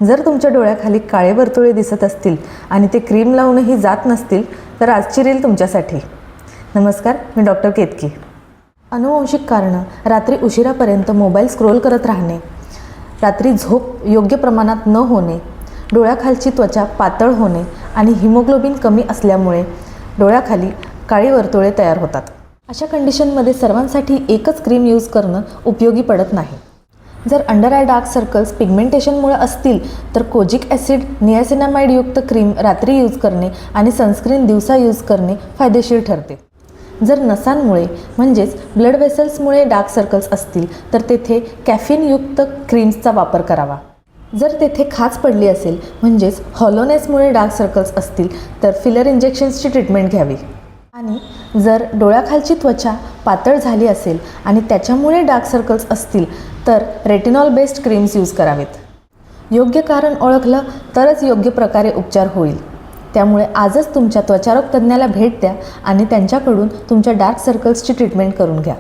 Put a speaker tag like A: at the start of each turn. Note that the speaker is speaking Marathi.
A: जर तुमच्या डोळ्याखाली काळे वर्तुळे दिसत असतील आणि ते क्रीम लावूनही जात नसतील तर आजची रील तुमच्यासाठी. नमस्कार, मी डॉक्टर केतकी. अनुवंशिक कारणं: रात्री उशिरापर्यंत मोबाईल स्क्रोल करत राहणे, रात्री झोप योग्य प्रमाणात न होणे, डोळ्याखालची त्वचा पातळ होणे आणि हिमोग्लोबिन कमी असल्यामुळे डोळ्याखाली काळी वर्तुळे तयार होतात. अशा कंडिशनमध्ये सर्वांसाठी एकच क्रीम यूज करणं उपयोगी पडत नाही. जर अंडर आय डार्क सर्कल्स पिगमेंटेशनमुळे असतील तर कोजिक ॲसिड नियासिनामाइड युक्त क्रीम रात्री यूज करणे आणि सनस्क्रीन दिवसा यूज करणे फायदेशीर ठरते. जर नसांमुळे म्हणजेच ब्लड वेसल्समुळे डार्क सर्कल्स असतील तर तेथे कॅफीनयुक्त क्रीम्सचा वापर करावा. जर तेथे खाज पडली असेल म्हणजेच हॉलोनेसमुळे डार्क सर्कल्स असतील तर फिलर इंजेक्शन्सची ट्रीटमेंट घ्यावी. आणि जर डोळ्याखालची त्वचा पातळ झाली असेल आणि त्याच्यामुळे डार्क सर्कल्स असतील तर रेटिनॉल बेस्ड क्रीम्स यूज करावेत. योग्य कारण ओळखलं तरच योग्य प्रकारे उपचार होईल. त्यामुळे आजच तुमच्या त्वचारोग तज्ज्ञाला भेट द्या आणि त्यांच्याकडून तुमच्या डार्क सर्कल्सची ट्रीटमेंट करून घ्या.